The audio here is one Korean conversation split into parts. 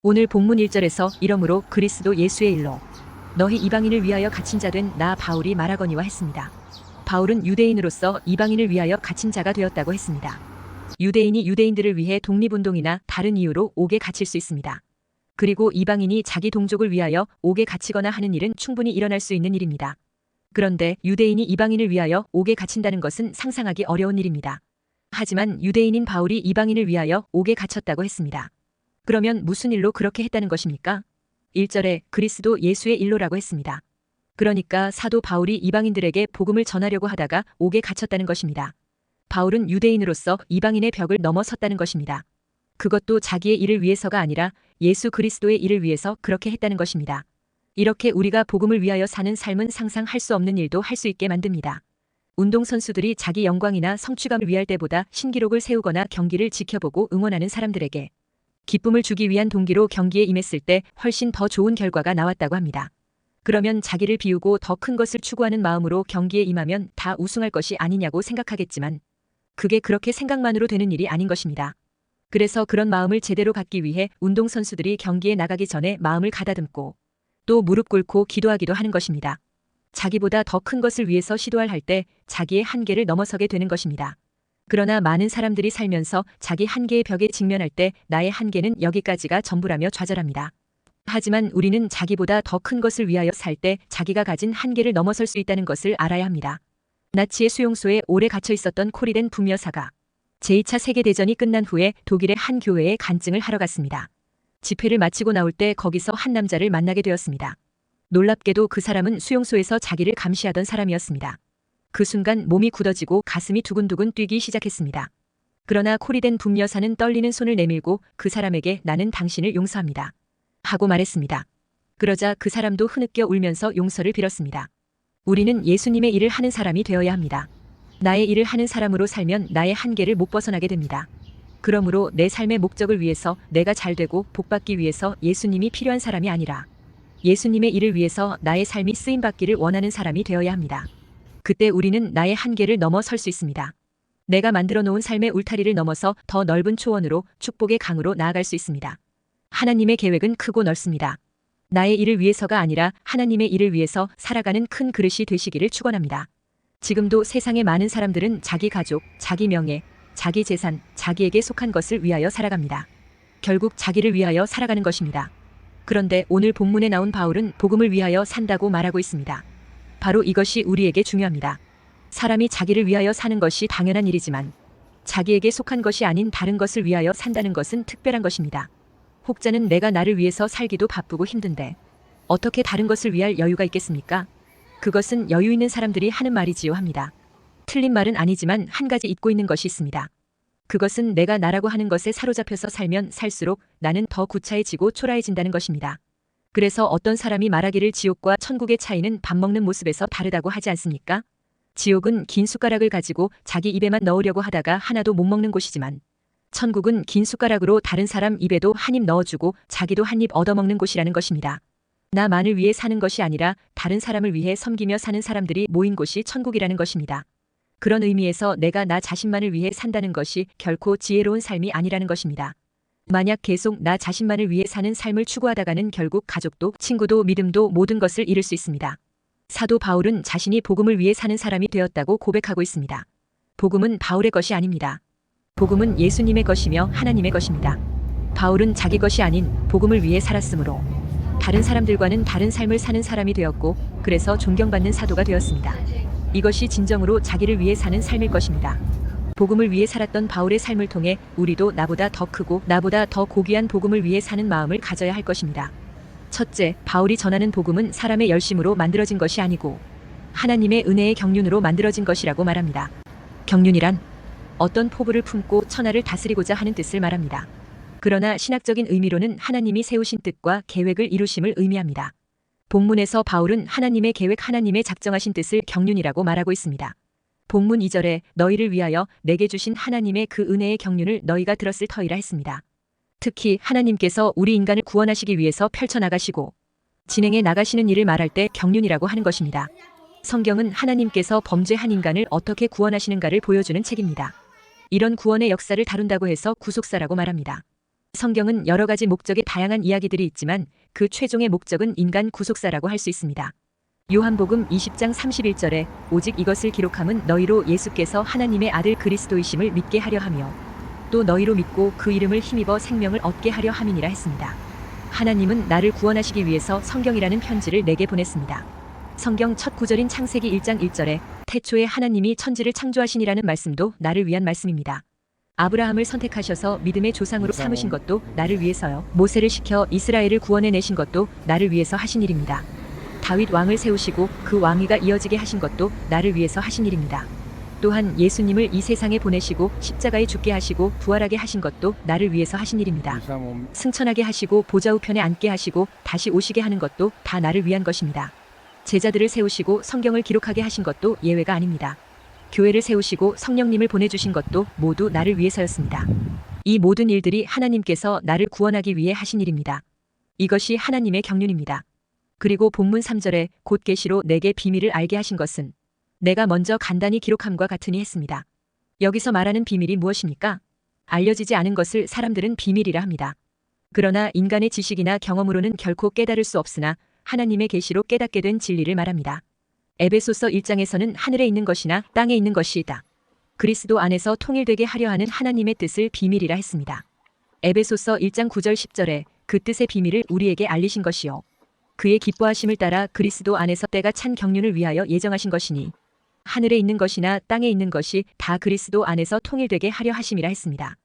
오늘 본문 1절에서 이러므로 그리스도 예수의 일로 너희 이방인을 위하여 갇힌 자 된 나 바울이 말하거니와 했습니다. 바울은 유대인으로서 이방인을 위하여 갇힌 자가 되었다고 했습니다. 유대인이 유대인들을 위해 독립운동이나 다른 이유로 옥에 갇힐 수 있습니다. 그리고 이방인이 자기 동족을 위하여 옥에 갇히거나 하는 일은 충분히 일어날 수 있는 일입니다. 그런데 유대인이 이방인을 위하여 옥에 갇힌다는 것은 상상하기 어려운 일입니다. 하지만 유대인인 바울이 이방인을 위하여 옥에 갇혔다고 했습니다. 그러면 무슨 일로 그렇게 했다는 것입니까? 1절에 그리스도 예수의 일로라고 했습니다. 그러니까 사도 바울이 이방인들에게 복음을 전하려고 하다가 옥에 갇혔다는 것입니다. 바울은 유대인으로서 이방인의 벽을 넘어섰다는 것입니다. 그것도 자기의 일을 위해서가 아니라 예수 그리스도의 일을 위해서 그렇게 했다는 것입니다. 이렇게 우리가 복음을 위하여 사는 삶은 상상할 수 없는 일도 할 수 있게 만듭니다. 운동선수들이 자기 영광이나 성취감을 위할 때보다 신기록을 세우거나 경기를 지켜보고 응원하는 사람들에게 기쁨을 주기 위한 동기로 경기에 임했을 때 훨씬 더 좋은 결과가 나왔다고 합니다. 그러면 자기를 비우고 더 큰 것을 추구하는 마음으로 경기에 임하면 다 우승할 것이 아니냐고 생각하겠지만 그게 그렇게 생각만으로 되는 일이 아닌 것입니다. 그래서 그런 마음을 제대로 갖기 위해 운동선수들이 경기에 나가기 전에 마음을 가다듬고 또 무릎 꿇고 기도하기도 하는 것입니다. 자기보다 더 큰 것을 위해서 시도할 때 자기의 한계를 넘어서게 되는 것입니다. 그러나 많은 사람들이 살면서 자기 한계의 벽에 직면할 때 나의 한계는 여기까지가 전부라며 좌절합니다. 하지만 우리는 자기보다 더 큰 것을 위하여 살 때 자기가 가진 한계를 넘어설 수 있다는 것을 알아야 합니다. 나치의 수용소에 오래 갇혀 있었던 코리덴 분여사가 제2차 세계대전이 끝난 후에 독일의 한 교회에 간증을 하러 갔습니다. 집회를 마치고 나올 때 거기서 한 남자를 만나게 되었습니다. 놀랍게도 그 사람은 수용소에서 자기를 감시하던 사람이었습니다. 그 순간 몸이 굳어지고 가슴이 두근두근 뛰기 시작했습니다. 그러나 코리덴 분여사는 떨리는 손을 내밀고 그 사람에게 나는 당신을 용서합니다. 하고 말했습니다. 그러자 그 사람도 흐느껴 울면서 용서를 빌었습니다. 우리는 예수님의 일을 하는 사람이 되어야 합니다. 나의 일을 하는 사람으로 살면 나의 한계를 못 벗어나게 됩니다. 그러므로 내 삶의 목적을 위해서 내가 잘되고 복받기 위해서 예수님이 필요한 사람이 아니라 예수님의 일을 위해서 나의 삶이 쓰임받기를 원하는 사람이 되어야 합니다. 그때 우리는 나의 한계를 넘어설 수 있습니다. 내가 만들어 놓은 삶의 울타리를 넘어서 더 넓은 초원으로 축복의 강으로 나아갈 수 있습니다. 하나님의 계획은 크고 넓습니다. 나의 일을 위해서가 아니라 하나님의 일을 위해서 살아가는 큰 그릇이 되시기를 축원합니다. 지금도 세상의 많은 사람들은 자기 가족, 자기 명예, 자기 재산, 자기에게 속한 것을 위하여 살아갑니다. 결국 자기를 위하여 살아가는 것입니다. 그런데 오늘 본문에 나온 바울은 복음을 위하여 산다고 말하고 있습니다. 바로 이것이 우리에게 중요합니다. 사람이 자기를 위하여 사는 것이 당연한 일이지만 자기에게 속한 것이 아닌 다른 것을 위하여 산다는 것은 특별한 것입니다. 혹자는 내가 나를 위해서 살기도 바쁘고 힘든데 어떻게 다른 것을 위할 여유가 있겠습니까? 그것은 여유 있는 사람들이 하는 말이지요 합니다. 틀린 말은 아니지만 한 가지 잊고 있는 것이 있습니다. 그것은 내가 나라고 하는 것에 사로잡혀서 살면 살수록 나는 더 구차해지고 초라해진다는 것입니다. 그래서 어떤 사람이 말하기를 지옥과 천국의 차이는 밥 먹는 모습에서 다르다고 하지 않습니까? 지옥은 긴 숟가락을 가지고 자기 입에만 넣으려고 하다가 하나도 못 먹는 곳이지만 천국은 긴 숟가락으로 다른 사람 입에도 한 입 넣어주고 자기도 한 입 얻어먹는 곳이라는 것입니다. 나만을 위해 사는 것이 아니라 다른 사람을 위해 섬기며 사는 사람들이 모인 곳이 천국이라는 것입니다. 그런 의미에서 내가 나 자신만을 위해 산다는 것이 결코 지혜로운 삶이 아니라는 것입니다. 만약 계속 나 자신만을 위해 사는 삶을 추구하다가는 결국 가족도 친구도 믿음도 모든 것을 잃을 수 있습니다. 사도 바울은 자신이 복음을 위해 사는 사람이 되었다고 고백하고 있습니다. 복음은 바울의 것이 아닙니다. 복음은 예수님의 것이며 하나님의 것입니다. 바울은 자기 것이 아닌 복음을 위해 살았으므로 다른 사람들과는 다른 삶을 사는 사람이 되었고 그래서 존경받는 사도가 되었습니다. 이것이 진정으로 자기를 위해 사는 삶일 것입니다. 복음을 위해 살았던 바울의 삶을 통해 우리도 나보다 더 크고 나보다 더 고귀한 복음을 위해 사는 마음을 가져야 할 것입니다. 첫째, 바울이 전하는 복음은 사람의 열심으로 만들어진 것이 아니고 하나님의 은혜의 경륜으로 만들어진 것이라고 말합니다. 경륜이란 어떤 포부를 품고 천하를 다스리고자 하는 뜻을 말합니다. 그러나 신학적인 의미로는 하나님이 세우신 뜻과 계획을 이루심을 의미합니다. 본문에서 바울은 하나님의 계획, 하나님의 작정하신 뜻을 경륜이라고 말하고 있습니다. 본문 2절에 너희를 위하여 내게 주신 하나님의 그 은혜의 경륜을 너희가 들었을 터이라 했습니다. 특히 하나님께서 우리 인간을 구원하시기 위해서 펼쳐나가시고 진행해 나가시는 일을 말할 때 경륜이라고 하는 것입니다. 성경은 하나님께서 범죄한 인간을 어떻게 구원하시는가를 보여주는 책입니다. 이런 구원의 역사를 다룬다고 해서 구속사라고 말합니다. 성경은 여러 가지 목적의 다양한 이야기들이 있지만 그 최종의 목적은 인간 구속사라고 할 수 있습니다. 요한복음 20장 31절에 오직 이것을 기록함은 너희로 예수께서 하나님의 아들 그리스도이심을 믿게 하려 하며 또 너희로 믿고 그 이름을 힘입어 생명을 얻게 하려 함이니라 했습니다. 하나님은 나를 구원하시기 위해서 성경이라는 편지를 내게 보냈습니다. 성경 첫 구절인 창세기 1장 1절에 태초에 하나님이 천지를 창조하시니라는 말씀도 나를 위한 말씀입니다. 아브라함을 선택하셔서 믿음의 조상으로 삼으신 것도 나를 위해서요. 모세를 시켜 이스라엘을 구원해 내신 것도 나를 위해서 하신 일입니다. 다윗 왕을 세우시고 그 왕위가 이어지게 하신 것도 나를 위해서 하신 일입니다. 또한 예수님을 이 세상에 보내시고 십자가에 죽게 하시고 부활하게 하신 것도 나를 위해서 하신 일입니다. 승천하게 하시고 보좌 우편에 앉게 하시고 다시 오시게 하는 것도 다 나를 위한 것입니다. 제자들을 세우시고 성경을 기록하게 하신 것도 예외가 아닙니다. 교회를 세우시고 성령님을 보내주신 것도 모두 나를 위해서였습니다. 이 모든 일들이 하나님께서 나를 구원하기 위해 하신 일입니다. 이것이 하나님의 경륜입니다. 그리고 본문 3절에 곧 계시로 내게 비밀을 알게 하신 것은 내가 먼저 간단히 기록함과 같으니 했습니다. 여기서 말하는 비밀이 무엇입니까? 알려지지 않은 것을 사람들은 비밀이라 합니다. 그러나 인간의 지식이나 경험으로는 결코 깨달을 수 없으나 하나님의 계시로 깨닫게 된 진리를 말합니다. 에베소서 1장에서는 하늘에 있는 것이나 땅에 있는 것이다. 그리스도 안에서 통일되게 하려 하는 하나님의 뜻을 비밀이라 했습니다. 에베소서 1장 9절 10절에 그 뜻의 비밀을 우리에게 알리신 것이요 그의 기뻐하심을 따라 그리스도 안에서 때가 찬 경륜을 위하여 예정하신 것이니 하늘에 있는 것이나 땅에 있는 것이 다 그리스도 안에서 통일되게 하려 하심이라 했습니다.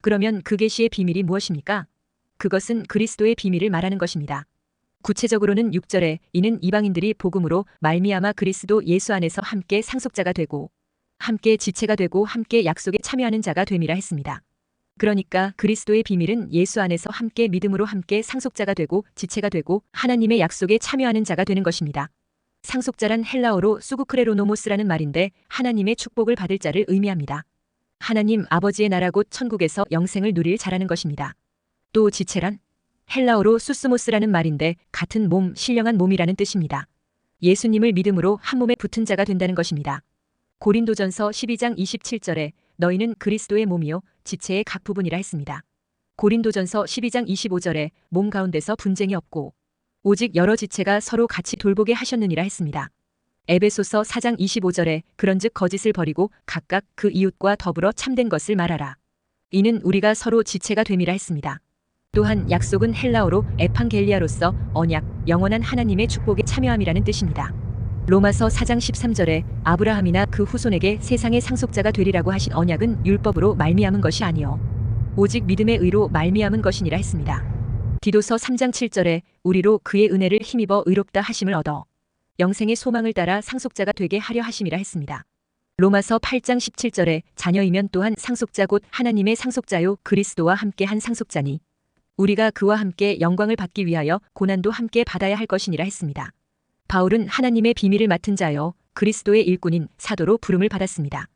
그러면 그 계시의 비밀이 무엇입니까? 그것은 그리스도의 비밀을 말하는 것입니다. 구체적으로는 6절에 이는 이방인들이 복음으로 말미암아 그리스도 예수 안에서 함께 상속자가 되고 함께 지체가 되고 함께 약속에 참여하는 자가 됨이라 했습니다. 그러니까 그리스도의 비밀은 예수 안에서 함께 믿음으로 함께 상속자가 되고 지체가 되고 하나님의 약속에 참여하는 자가 되는 것입니다. 상속자란 헬라어로 수구크레로노모스라는 말인데 하나님의 축복을 받을 자를 의미합니다. 하나님 아버지의 나라 곧 천국에서 영생을 누릴 자라는 것입니다. 또 지체란 헬라어로 수스모스라는 말인데 같은 몸, 신령한 몸이라는 뜻입니다. 예수님을 믿음으로 한 몸에 붙은 자가 된다는 것입니다. 고린도전서 12장 27절에 너희는 그리스도의 몸이요 지체의 각 부분이라 했습니다. 고린도전서 12장 25절에 몸 가운데서 분쟁이 없고 오직 여러 지체가 서로 같이 돌보게 하셨느니라 했습니다. 에베소서 4장 25절에 그런즉 거짓을 버리고 각각 그 이웃과 더불어 참된 것을 말하라. 이는 우리가 서로 지체가 됨이라 했습니다. 또한 약속은 헬라어로 에판겔리아로서 언약, 영원한 하나님의 축복에 참여함이라는 뜻입니다. 로마서 4장 13절에 아브라함이나 그 후손에게 세상의 상속자가 되리라고 하신 언약은 율법으로 말미암은 것이 아니요 오직 믿음의 의로 말미암은 것이니라 했습니다. 디도서 3장 7절에 우리로 그의 은혜를 힘입어 의롭다 하심을 얻어 영생의 소망을 따라 상속자가 되게 하려 하심이라 했습니다. 로마서 8장 17절에 자녀이면 또한 상속자 곧 하나님의 상속자요 그리스도와 함께 한 상속자니 우리가 그와 함께 영광을 받기 위하여 고난도 함께 받아야 할 것이니라 했습니다. 바울은 하나님의 비밀을 맡은 자여 그리스도의 일꾼인 사도로 부름을 받았습니다.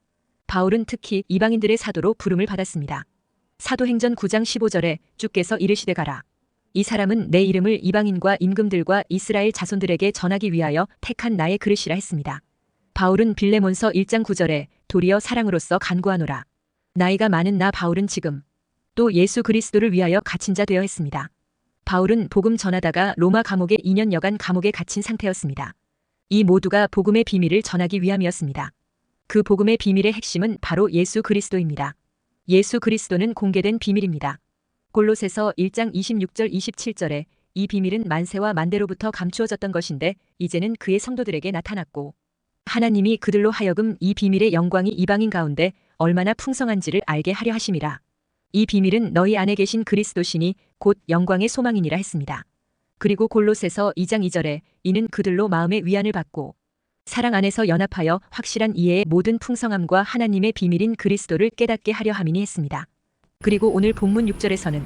바울은 특히 이방인들의 사도로 부름을 받았습니다. 사도행전 9장 15절에 주께서 이르시되 가라. 이 사람은 내 이름을 이방인과 임금들과 이스라엘 자손들에게 전하기 위하여 택한 나의 그릇이라 했습니다. 바울은 빌레몬서 1장 9절에 도리어 사랑으로서 간구하노라. 나이가 많은 나 바울은 지금 또 예수 그리스도를 위하여 갇힌 자 되어 했습니다. 바울은 복음 전하다가 로마 감옥에 2년여간 감옥에 갇힌 상태였습니다. 이 모두가 복음의 비밀을 전하기 위함이었습니다. 그 복음의 비밀의 핵심은 바로 예수 그리스도입니다. 예수 그리스도는 공개된 비밀입니다. 골로새서 1장 26절 27절에 이 비밀은 만세와 만대로부터 감추어졌던 것인데 이제는 그의 성도들에게 나타났고 하나님이 그들로 하여금 이 비밀의 영광이 이방인 가운데 얼마나 풍성한지를 알게 하려 하심이라. 이 비밀은 너희 안에 계신 그리스도시니 곧 영광의 소망이니라 했습니다. 그리고 골로새서 2장 2절에 이는 그들로 마음의 위안을 받고 사랑 안에서 연합하여 확실한 이해의 모든 풍성함과 하나님의 비밀인 그리스도를 깨닫게 하려 함이니 했습니다. 그리고 오늘 본문 6절에서는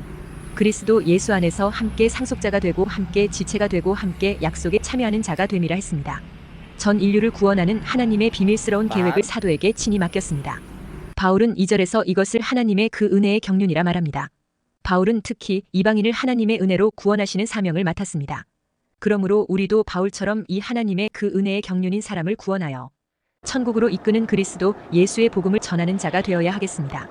그리스도 예수 안에서 함께 상속자가 되고 함께 지체가 되고 함께 약속에 참여하는 자가 됨이라 했습니다. 전 인류를 구원하는 하나님의 비밀스러운 계획을 사도에게 친히 맡겼습니다. 바울은 2절에서 이것을 하나님의 그 은혜의 경륜이라 말합니다. 바울은 특히 이방인을 하나님의 은혜로 구원하시는 사명을 맡았습니다. 그러므로 우리도 바울처럼 이 하나님의 그 은혜의 경륜인 사람을 구원하여 천국으로 이끄는 그리스도 예수의 복음을 전하는 자가 되어야 하겠습니다.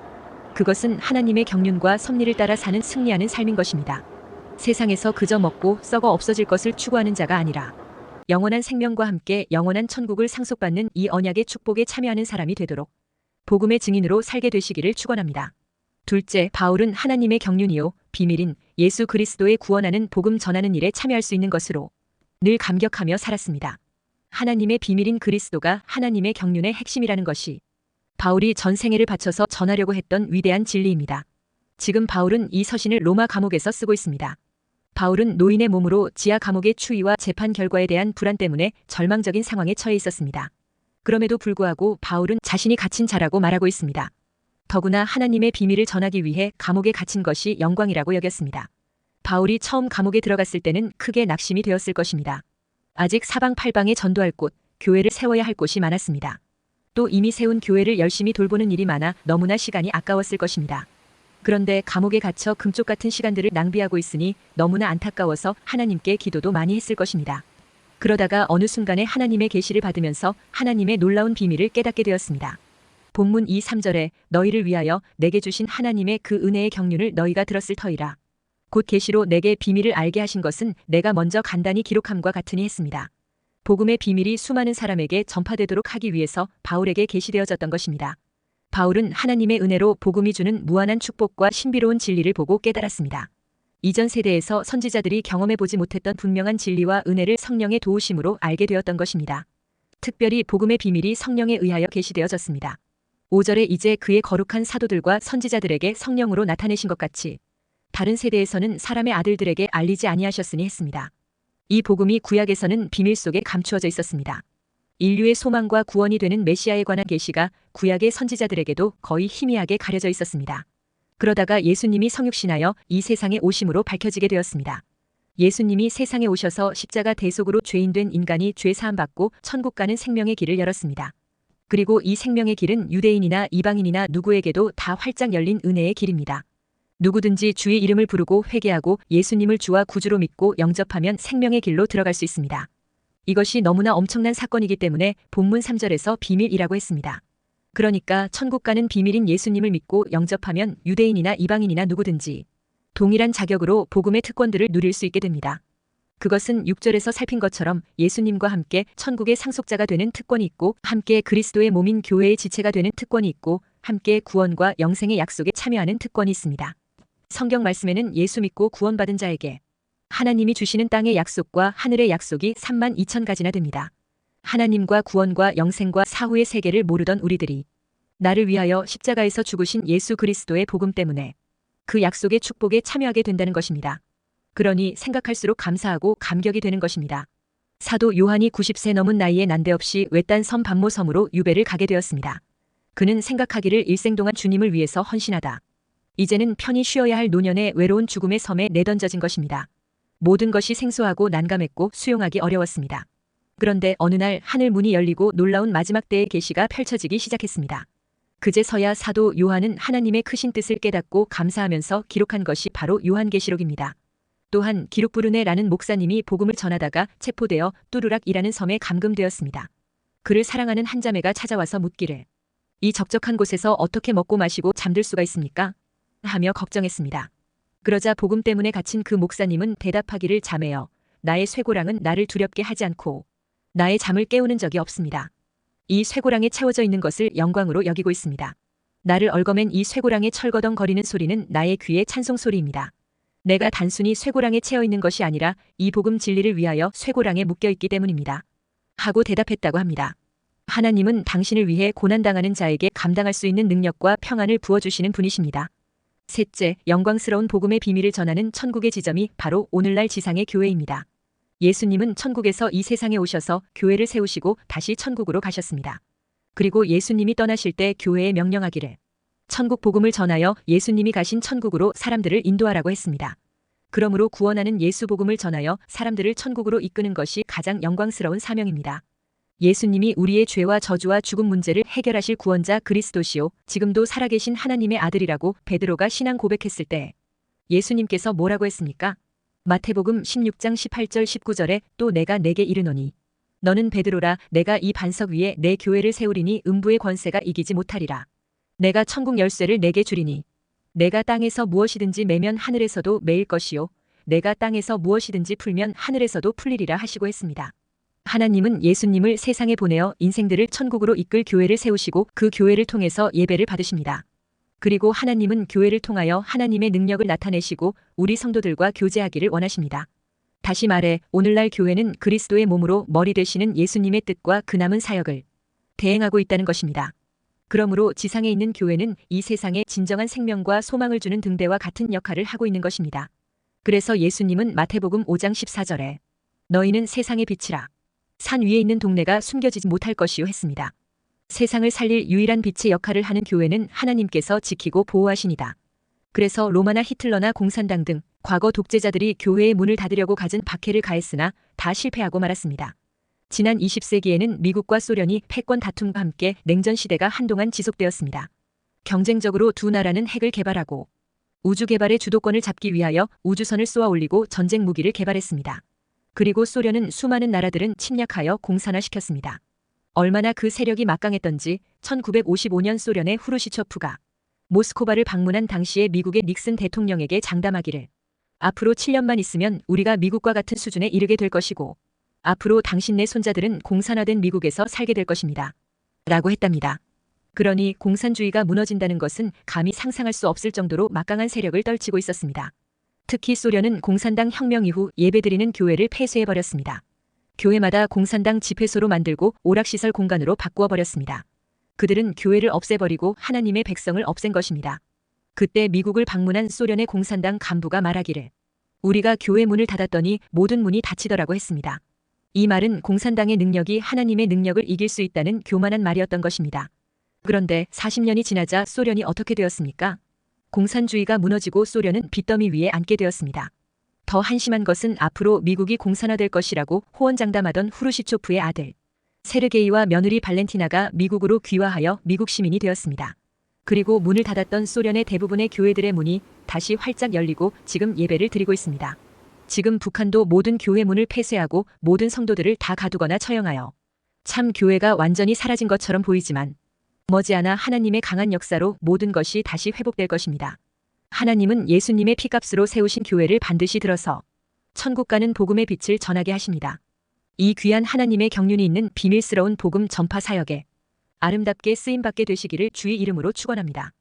그것은 하나님의 경륜과 섭리를 따라 사는 승리하는 삶인 것입니다. 세상에서 그저 먹고 썩어 없어질 것을 추구하는 자가 아니라 영원한 생명과 함께 영원한 천국을 상속받는 이 언약의 축복에 참여하는 사람이 되도록 복음의 증인으로 살게 되시기를 축원합니다. 둘째, 바울은 하나님의 경륜이요 비밀인 예수 그리스도의 구원하는 복음 전하는 일에 참여할 수 있는 것으로 늘 감격하며 살았습니다. 하나님의 비밀인 그리스도가 하나님의 경륜의 핵심이라는 것이 바울이 전 생애를 바쳐서 전하려고 했던 위대한 진리입니다. 지금 바울은 이 서신을 로마 감옥에서 쓰고 있습니다. 바울은 노인의 몸으로 지하 감옥의 추위와 재판 결과에 대한 불안 때문에 절망적인 상황에 처해 있었습니다. 그럼에도 불구하고 바울은 자신이 갇힌 자라고 말하고 있습니다. 더구나 하나님의 비밀을 전하기 위해 감옥에 갇힌 것이 영광이라고 여겼습니다. 바울이 처음 감옥에 들어갔을 때는 크게 낙심이 되었을 것입니다. 아직 사방팔방에 전도할 곳, 교회를 세워야 할 곳이 많았습니다. 또 이미 세운 교회를 열심히 돌보는 일이 많아 너무나 시간이 아까웠을 것입니다. 그런데 감옥에 갇혀 금쪽 같은 시간들을 낭비하고 있으니 너무나 안타까워서 하나님께 기도도 많이 했을 것입니다. 그러다가 어느 순간에 하나님의 계시를 받으면서 하나님의 놀라운 비밀을 깨닫게 되었습니다. 본문 2, 3절에 너희를 위하여 내게 주신 하나님의 그 은혜의 경륜을 너희가 들었을 터이라. 곧 계시로 내게 비밀을 알게 하신 것은 내가 먼저 간단히 기록함과 같으니 했습니다. 복음의 비밀이 수많은 사람에게 전파되도록 하기 위해서 바울에게 계시되어졌던 것입니다. 바울은 하나님의 은혜로 복음이 주는 무한한 축복과 신비로운 진리를 보고 깨달았습니다. 이전 세대에서 선지자들이 경험해보지 못했던 분명한 진리와 은혜를 성령의 도우심으로 알게 되었던 것입니다. 특별히 복음의 비밀이 성령에 의하여 계시되어졌습니다. 5절에 이제 그의 거룩한 사도들과 선지자들에게 성령으로 나타내신 것 같이 다른 세대에서는 사람의 아들들에게 알리지 아니하셨으니 했습니다. 이 복음이 구약에서는 비밀 속에 감추어져 있었습니다. 인류의 소망과 구원이 되는 메시아에 관한 계시가 구약의 선지자들에게도 거의 희미하게 가려져 있었습니다. 그러다가 예수님이 성육신하여 이 세상에 오심으로 밝혀지게 되었습니다. 예수님이 세상에 오셔서 십자가 대속으로 죄인된 인간이 죄 사함받고 천국 가는 생명의 길을 열었습니다. 그리고 이 생명의 길은 유대인이나 이방인이나 누구에게도 다 활짝 열린 은혜의 길입니다. 누구든지 주의 이름을 부르고 회개하고 예수님을 주와 구주로 믿고 영접하면 생명의 길로 들어갈 수 있습니다. 이것이 너무나 엄청난 사건이기 때문에 본문 3절에서 비밀이라고 했습니다. 그러니까 천국 가는 비밀인 예수님을 믿고 영접하면 유대인이나 이방인이나 누구든지 동일한 자격으로 복음의 특권들을 누릴 수 있게 됩니다. 그것은 6절에서 살핀 것처럼 예수님과 함께 천국의 상속자가 되는 특권이 있고 함께 그리스도의 몸인 교회의 지체가 되는 특권이 있고 함께 구원과 영생의 약속에 참여하는 특권이 있습니다. 성경 말씀에는 예수 믿고 구원받은 자에게 하나님이 주시는 땅의 약속과 하늘의 약속이 32,000가지나 됩니다. 하나님과 구원과 영생과 사후의 세계를 모르던 우리들이 나를 위하여 십자가에서 죽으신 예수 그리스도의 복음 때문에 그 약속의 축복에 참여하게 된다는 것입니다. 그러니 생각할수록 감사하고 감격이 되는 것입니다. 사도 요한이 90세 넘은 나이에 난데없이 외딴 섬 반모섬으로 유배를 가게 되었습니다. 그는 생각하기를 일생 동안 주님을 위해서 헌신하다. 이제는 편히 쉬어야 할 노년의 외로운 죽음의 섬에 내던져진 것입니다. 모든 것이 생소하고 난감했고 수용하기 어려웠습니다. 그런데 어느 날 하늘 문이 열리고 놀라운 마지막 때의 계시가 펼쳐지기 시작했습니다. 그제서야 사도 요한은 하나님의 크신 뜻을 깨닫고 감사하면서 기록한 것이 바로 요한계시록입니다. 또한 기룩부르네라는 목사님이 복음을 전하다가 체포되어 뚜루락이라는 섬에 감금되었습니다. 그를 사랑하는 한 자매가 찾아와서 묻기를 이 적적한 곳에서 어떻게 먹고 마시고 잠들 수가 있습니까? 하며 걱정했습니다. 그러자 복음 때문에 갇힌 그 목사님은 대답하기를 자매여 나의 쇠고랑은 나를 두렵게 하지 않고 나의 잠을 깨우는 적이 없습니다. 이 쇠고랑에 채워져 있는 것을 영광으로 여기고 있습니다. 나를 얽어맨 이 쇠고랑의 철거덩거리는 소리는 나의 귀의 찬송 소리입니다. 내가 단순히 쇠고랑에 채어 있는 것이 아니라 이 복음 진리를 위하여 쇠고랑에 묶여 있기 때문입니다. 하고 대답했다고 합니다. 하나님은 당신을 위해 고난당하는 자에게 감당할 수 있는 능력과 평안을 부어주시는 분이십니다. 셋째, 영광스러운 복음의 비밀을 전하는 천국의 지점이 바로 오늘날 지상의 교회입니다. 예수님은 천국에서 이 세상에 오셔서 교회를 세우시고 다시 천국으로 가셨습니다. 그리고 예수님이 떠나실 때 교회에 명령하기를 천국 복음을 전하여 예수님이 가신 천국으로 사람들을 인도하라고 했습니다. 그러므로 구원하는 예수 복음을 전하여 사람들을 천국으로 이끄는 것이 가장 영광스러운 사명입니다. 예수님이 우리의 죄와 저주와 죽음 문제를 해결하실 구원자 그리스도시요 지금도 살아계신 하나님의 아들이라고 베드로가 신앙 고백했을 때 예수님께서 뭐라고 했습니까? 마태복음 16장 18절 19절에 또 내가 내게 이르노니 너는 베드로라 내가 이 반석 위에 내 교회를 세우리니 음부의 권세가 이기지 못하리라. 내가 천국 열쇠를 내게 주리니 내가 땅에서 무엇이든지 매면 하늘에서도 매일 것이요 내가 땅에서 무엇이든지 풀면 하늘에서도 풀리리라 하시고 했습니다. 하나님은 예수님을 세상에 보내어 인생들을 천국으로 이끌 교회를 세우시고 그 교회를 통해서 예배를 받으십니다. 그리고 하나님은 교회를 통하여 하나님의 능력을 나타내시고 우리 성도들과 교제하기를 원하십니다. 다시 말해 오늘날 교회는 그리스도의 몸으로 머리 되시는 예수님의 뜻과 그 남은 사역을 대행하고 있다는 것입니다. 그러므로 지상에 있는 교회는 이 세상에 진정한 생명과 소망을 주는 등대와 같은 역할을 하고 있는 것입니다. 그래서 예수님은 마태복음 5장 14절에 너희는 세상의 빛이라. 산 위에 있는 동네가 숨겨지지 못할 것이요 했습니다. 세상을 살릴 유일한 빛의 역할을 하는 교회는 하나님께서 지키고 보호하시니다. 그래서 로마나 히틀러나 공산당 등 과거 독재자들이 교회의 문을 닫으려고 갖은 박해를 가했으나 다 실패하고 말았습니다. 지난 20세기에는 미국과 소련이 패권 다툼과 함께 냉전 시대가 한동안 지속되었습니다. 경쟁적으로 두 나라는 핵을 개발하고 우주 개발의 주도권을 잡기 위하여 우주선을 쏘아 올리고 전쟁 무기를 개발했습니다. 그리고 소련은 수많은 나라들은 침략하여 공산화시켰습니다. 얼마나 그 세력이 막강했던지 1955년 소련의 후르시초프가 모스코바를 방문한 당시에 미국의 닉슨 대통령에게 장담하기를 앞으로 7년만 있으면 우리가 미국과 같은 수준에 이르게 될 것이고 앞으로 당신네 손자들은 공산화된 미국에서 살게 될 것입니다. 라고 했답니다. 그러니 공산주의가 무너진다는 것은 감히 상상할 수 없을 정도로 막강한 세력을 떨치고 있었습니다. 특히 소련은 공산당 혁명 이후 예배드리는 교회를 폐쇄해버렸습니다. 교회마다 공산당 집회소로 만들고 오락시설 공간으로 바꾸어 버렸습니다. 그들은 교회를 없애버리고 하나님의 백성을 없앤 것입니다. 그때 미국을 방문한 소련의 공산당 간부가 말하기를 우리가 교회 문을 닫았더니 모든 문이 닫히더라고 했습니다. 이 말은 공산당의 능력이 하나님의 능력을 이길 수 있다는 교만한 말이었던 것입니다. 그런데 40년이 지나자 소련이 어떻게 되었습니까? 공산주의가 무너지고 소련은 빚더미 위에 앉게 되었습니다. 더 한심한 것은 앞으로 미국이 공산화될 것이라고 호언장담하던 후르시초프의 아들 세르게이와 며느리 발렌티나가 미국으로 귀화하여 미국 시민이 되었습니다. 그리고 문을 닫았던 소련의 대부분의 교회들의 문이 다시 활짝 열리고 지금 예배를 드리고 있습니다. 지금 북한도 모든 교회 문을 폐쇄하고 모든 성도들을 다 가두거나 처형하여 참 교회가 완전히 사라진 것처럼 보이지만 머지않아 하나님의 강한 역사로 모든 것이 다시 회복될 것입니다. 하나님은 예수님의 피값으로 세우신 교회를 반드시 들어서 천국 가는 복음의 빛을 전하게 하십니다. 이 귀한 하나님의 경륜이 있는 비밀스러운 복음 전파 사역에 아름답게 쓰임받게 되시기를 주의 이름으로 축원합니다.